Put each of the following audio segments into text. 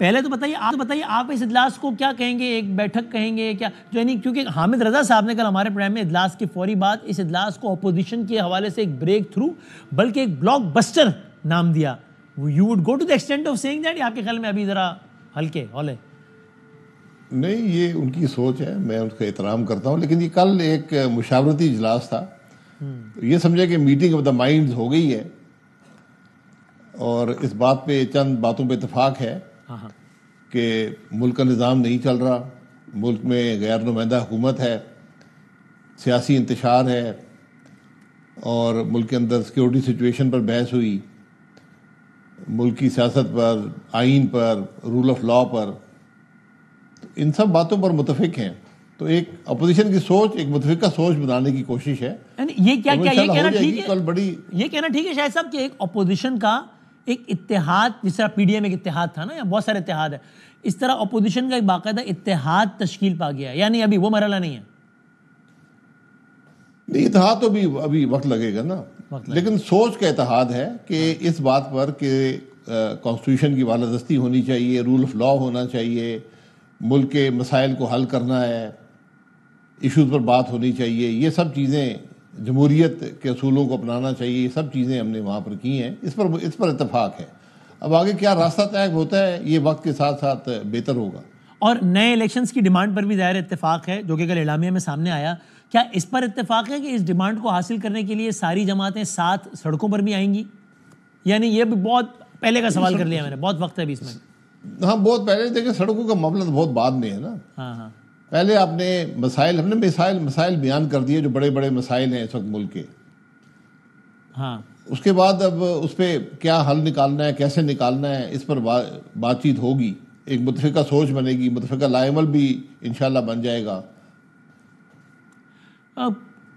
पहले तो बताइए आप इस इजलास को क्या कहेंगे, एक बैठक कहेंगे क्या जो यानी, क्योंकि हामिद रजा साहब ने कल हमारे प्रोग्राम में इजलास के फौरी बाद इस इजलास को अपोजिशन के हवाले से एक ब्रेक थ्रू बल्कि एक ब्लॉकबस्टर नाम दिया। You would go to the extent of saying that, आपके ख्याल में अभी जरा हल्के हौले? नहीं, ये उनकी सोच है, मैं उसका एहतराम करता हूँ, लेकिन ये कल एक मुशावरती इजलास था, ये समझे कि मीटिंग ऑफ द माइंड्स हो गई है और इस बात पे चंद बातों पे इतफाक है कि मुल्क का निज़ाम नहीं चल रहा, मुल्क में गैर नुमाइंदा हुकूमत है, सियासी इंतशार है और मुल्क के अंदर सिक्योरिटी सिचुएशन पर बहस हुई, मुल्क की सियासत पर, आइन पर, रूल ऑफ लॉ पर, तो इन सब बातों पर मुतफिक हैं। तो एक अपोजिशन की सोच, एक मुतफिका सोच बनाने की कोशिश है। ये क्या क्या ये कहना ठीक है? कल बड़ी ये कहना ठीक है शायद साहब कि एक अपोजिशन का एक इत्तेहाद, जिस तरह पीडीएम एक इत्तेहाद था ना, या बहुत सारे इत्तेहाद है, इस तरह अपोजिशन का एक बाकायदा इत्तेहाद तश्कील पा गया, यानी अभी वो मरहला नहीं है? नहीं, इत्तेहाद तो अभी वक्त लगेगा ना, लेकिन सोच का इत्तेहाद है कि इस बात पर कि कॉन्स्टिट्यूशन की बालादस्ती होनी चाहिए, रूल ऑफ लॉ होना चाहिए, मुल्क के मसाइल को हल करना है, इशूज़ पर बात होनी चाहिए, ये सब चीज़ें, जमहूरियत के असूलों को अपनाना चाहिए, ये सब चीज़ें हमने वहाँ पर की हैं। इस पर इत्तेफाक है। अब आगे क्या रास्ता तय होता है, ये वक्त के साथ साथ बेहतर होगा। और नए इलेक्शंस की डिमांड पर भी ज़ाहिर इत्तेफाक है, जो कि कल एलामिया में सामने आया। क्या इस पर इत्तेफाक है कि इस डिमांड को हासिल करने के लिए सारी जमातें साथ सड़कों पर भी आएंगी? यानी ये भी बहुत पहले का सवाल कर लिया मैंने, बहुत वक्त है अभी इसमें। हाँ, बहुत पहले। देखिए, सड़कों का मामला तो बहुत बाद में है ना। हाँ, पहले हमने मसाइल बयान कर दिए, जो बड़े बड़े मसाइल हैं इस वक्त मुल्क के। हाँ, उसके बाद अब उस पर क्या हल निकालना है, कैसे निकालना है, इस पर बातचीत होगी, एक मुतफिका सोच बनेगी, मुतफिका लाएमल भी इंशाल्लाह बन जाएगा।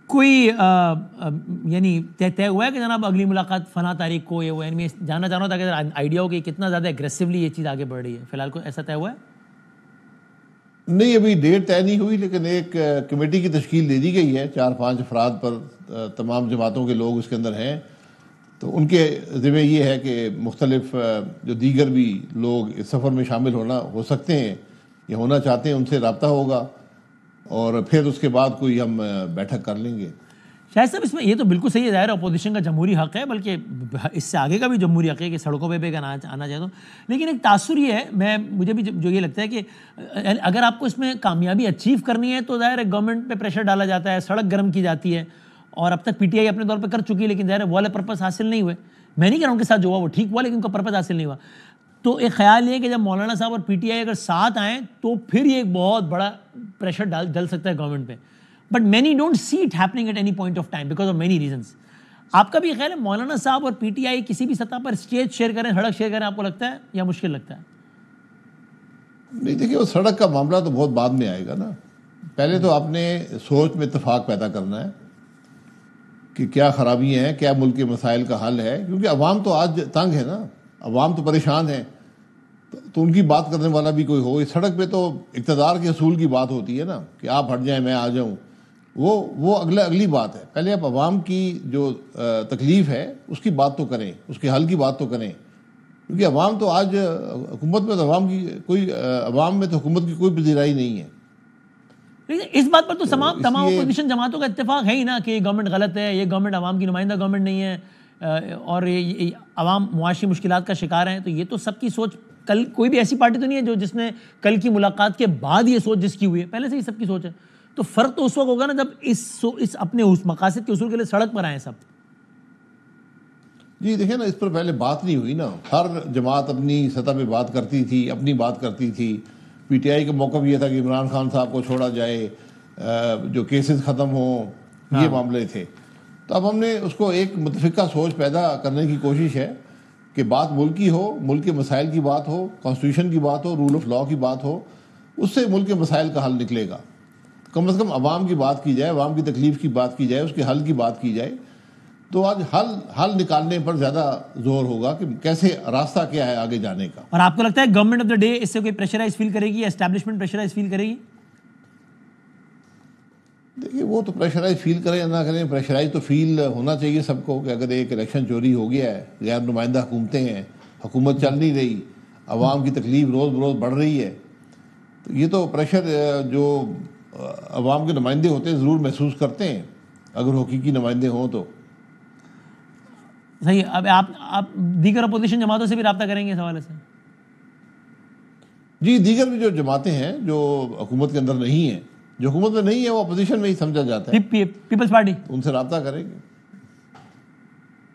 कोई यानी तय हुआ है कि जनाब अगली मुलाकात फना तारीख को, ये वो, यानी मैं जानना चाह रहा था कि आइडिया हो कि कितना ज़्यादा एग्रेसिवली ये चीज़ आगे बढ़ रही है? फिलहाल को ऐसा तय हुआ है? नहीं, अभी डेट तय नहीं हुई, लेकिन एक कमेटी की तश्कील दे दी गई है, 4-5 अफराद पर, तमाम जमातों के लोग उसके अंदर हैं। तो उनके ज़िम्मे ये है कि मुख्तलिफ जो दीगर भी लोग इस सफ़र में शामिल हो सकते हैं या होना चाहते हैं, उनसे रब्ता होगा और फिर उसके बाद कोई हम बैठक कर लेंगे। शायद साहब इसमें ये तो बिल्कुल सही है, ज़ाहिर अपोजिशन का जमहूरी हक़ है, बल्कि इससे आगे का भी जमहूरी हक़ है कि सड़कों पे भी आना चाहिए। तो लेकिन एक तासुर ये है, मुझे भी जो ये लगता है कि अगर आपको इसमें कामयाबी अचीव करनी है तो ज़ाहिर है गवर्नमेंट पे प्रेशर डाला जाता है, सड़क गर्म की जाती है, और अब तक पीटीआई अपने तौर पर कर चुकी है, लेकिन ज़ाहिर है वो वाला पर्पस हासिल नहीं हुए। मैं नहीं कह रहा हूँ उनके साथ जो हुआ वो ठीक हुआ, लेकिन उनका पर्पस हासिल नहीं हुआ। तो एक ख्याल ये है कि जब मौलाना साहब और पीटीआई अगर साथ आएँ तो फिर ये एक बहुत बड़ा प्रेशर डल सकता है गवर्नमेंट पे। But many don't see it happening at any point of time because of many reasons. आपका भी ख्याल है मौलाना साहब और पीटीआई किसी भी सतह पर स्टेज शेयर करें, सड़क शेयर करें, आपको लगता है या मुश्किल लगता है? नहीं, देखिए, वो सड़क का मामला तो बहुत बाद में आएगा ना। पहले तो आपने सोच में इत्तेफाक पैदा करना है कि क्या खराबियाँ हैं, क्या मुल्क के मसाइल का हल है, क्योंकि अवाम तो आज तंग है ना, अवाम तो परेशान है, तो उनकी बात करने वाला भी कोई हो। इस सड़क पे तो इक़्तिदार के असूल की बात होती है ना कि आप हट जाएं मैं आ जाऊं, वो अगली बात है। पहले आप अवाम की जो तकलीफ़ है उसकी बात तो करें, उसके हल की बात तो करें, क्योंकि अवाम तो आज हुकूमत में तो अवाम में तो हुकूमत की कोई पजीराई नहीं है। इस बात पर तो तमाम अपोजिशन जमातों का इत्तेफाक है ही ना कि गवर्नमेंट गलत है, ये गवर्नमेंट अवाम की नुमाइंदा गवर्नमेंट नहीं है और ये अवाम मुआशी मुश्किलात का शिकार हैं। तो ये तो सबकी सोच, कल कोई भी ऐसी पार्टी तो नहीं है जिसने कल की मुलाकात के बाद ये सोच जिसकी हुई है, पहले से ही सबकी सोच है। तो फ़र्क तो उस वक्त होगा ना जब इस अपने उस मकासद के उसूल के लिए सड़क पर आए सब। जी देखिए ना, इस पर पहले बात नहीं हुई ना। हर जमात अपनी सतह पे बात करती थी, अपनी बात करती थी। पीटीआई का मौक़िफ़ ये था कि इमरान खान साहब को छोड़ा जाए, जो केसेस ख़त्म हों, ये मामले थे। तो अब हमने उसको एक मुतफ़िका सोच पैदा करने की कोशिश है कि बात मुल्क की हो, मुल्क के मसाइल की बात हो, कॉन्स्टिट्यूशन की बात हो, रूल ऑफ लॉ की बात हो, उससे मुल्क के मसाइल का हल निकलेगा। कम से कम अवाम की बात की जाए, अवाम की तकलीफ़ की बात की जाए, उसके हल की बात की जाए, तो आज हल निकालने पर ज़्यादा जोर होगा कि कैसे, रास्ता क्या है आगे जाने का। और आपको लगता है गवर्नमेंट ऑफ द डे इससे कोई प्रेशराइज फील करेगी, एस्टैब्लिशमेंट प्रेशराइज फील करेगी? देखिए, वो तो प्रेशराइज फील करें या ना करें, प्रेशराइज तो फील होना चाहिए सबको कि अगर एक इलेक्शन चोरी हो गया है, गैर नुमाइंदा हुकूमतें हैं, हुकूमत चल नहीं रही, आवाम की तकलीफ रोज़ बरोज़ बढ़ रही है, तो ये तो प्रेशर जो आवाम के नुमाइंदे होते हैं ज़रूर महसूस करते हैं, अगर हकीकी नुमाइंदे हों तो। सही है। अब आप दीगर अपोजिशन जमातों से भी रब्ता करेंगे इस हवाले से? जी, दीगर भी जो जमातें हैं जो हुकूमत के अंदर नहीं है, जो हुकूमत में नहीं है वो अपोजिशन में ही समझा जाता है, पीपल्स पार्टी उनसे रब्ता करेंगे।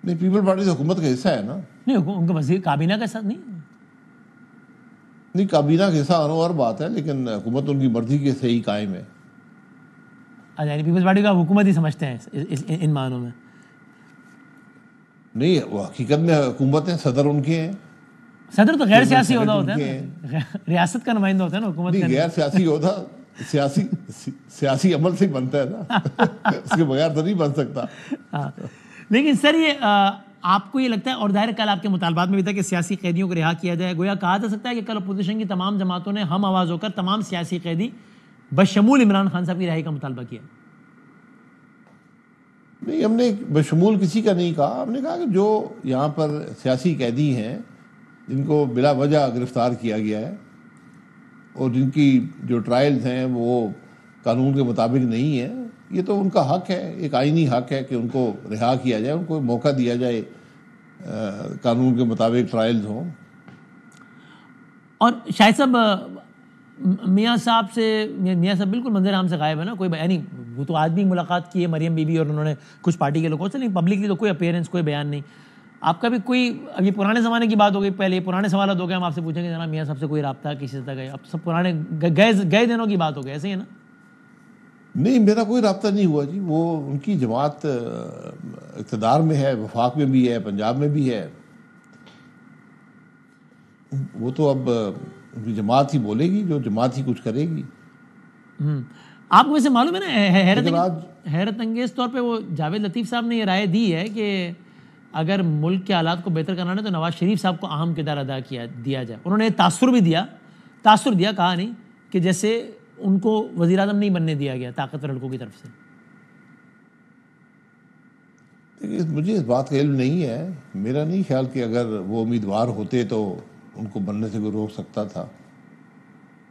नहीं, पीपल पार्टी तो हुकूमत का हिस्सा है ना। नहीं, उनका वजीर काबीना के साथ नहीं। नहीं, काबीना का हिस्सा आना और बात है, लेकिन हुकूमत उनकी मर्जी के से ही कायम है। अच्छा, यानी पीपल्स पार्टी का हुकूमत ही समझते हैं इन मानों में? नहीं, वो हकीकत में हुकूमत है, सदर उनके हैं। सदर तो गैर सियासी ओहदा होता है ना, रियासत का नुमाइंदा होता है ना हुकूमत नहीं, का। गैर सियासी ओहदा सियासी अमल से ही बनता है ना उसके बगैर तो नहीं बन सकता। हाँ, लेकिन सर ये आपको ये लगता है, और जाहिर कल आपके मुतालबात में भी था कि सियासी कैदियों को रिहा किया जाए, गोया कहा जा सकता है कि कल अपोजिशन की तमाम जमातों ने हम आवाज़ होकर तमाम सियासी कैदी बशमूल इमरान खान साहब की रिहाई का मुतालबा किया? नहीं, हमने बशमूल किसी का नहीं कहा। हमने कहा कि जो यहाँ पर सियासी कैदी हैं जिनको बिला वजह गिरफ्तार किया गया है और जिनकी जो ट्रायल्स हैं वो कानून के मुताबिक नहीं है, ये तो उनका हक है, एक आईनी हक है कि उनको रिहा किया जाए, उनको मौका दिया जाए, कानून के मुताबिक ट्रायल्स हों। और शायद साहब मियाँ साहब बिल्कुल मंजर आम से गायब है ना, कोई यानी वो तो आज भी मुलाकात की है मरियम बीबी और उन्होंने कुछ पार्टी के लोगों से, नहीं पब्लिकली तो कोई अपीयरेंस, कोई बयान नहीं। आपका भी कोई, अब ये पुराने ज़माने की बात हो गई, पहले पुराने सवाल हो गए, हम आपसे पूछेंगे जनाब मियाँ साहब से कोई रब्ता किसी से गए? अब सब पुराने गए दिनों की बात हो गई, ऐसे ही है ना? नहीं, मेरा कोई रब्ता नहीं हुआ जी। वो उनकी जमात इक़्तिदार में है, वफाक में भी है, पंजाब में भी है, वो तो अब उनकी जमात ही बोलेगी, जो जमात ही कुछ करेगी। आपको वैसे मालूम है ना, हैरत अंगेज तौर पे वो जावेद लतीफ़ साहब ने ये राय दी है कि अगर मुल्क के हालात को बेहतर करना है तो नवाज शरीफ साहब को अहम किरदार अदा दिया जाए। उन्होंने तासुर दिया, कहा नहीं कि जैसे उनको वज़ीर आज़म नहीं बनने दिया गया ताकतवर लड़कों की तरफ से। देखिए, मुझे इस बात का इल्म नहीं है, मेरा नहीं ख्याल कि अगर वो उम्मीदवार होते तो उनको बनने से कोई रोक सकता था।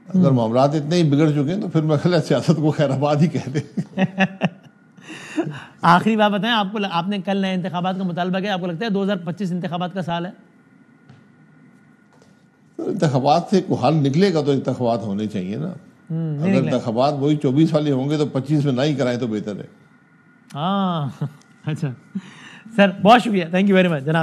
अगर मामलात इतने ही बिगड़ चुके हैं तो फिर मैं ख्याल सियासत को खैराबाद ही कहते आखिरी बात बताएं, आपने कल नए इंतखाबात का मुतालबा किया, आपको लगता है 2025 इंतखाबात का साल है? तो इंतखाबात से कोई हल निकलेगा तो इंतखाबात होने चाहिए ना। अगर इंतखाबात वही 24 वाले होंगे तो 25 में ना ही कराएं तो बेहतर है। हाँ अच्छा सर, बहुत शुक्रिया, थैंक यू वेरी मच जनाब।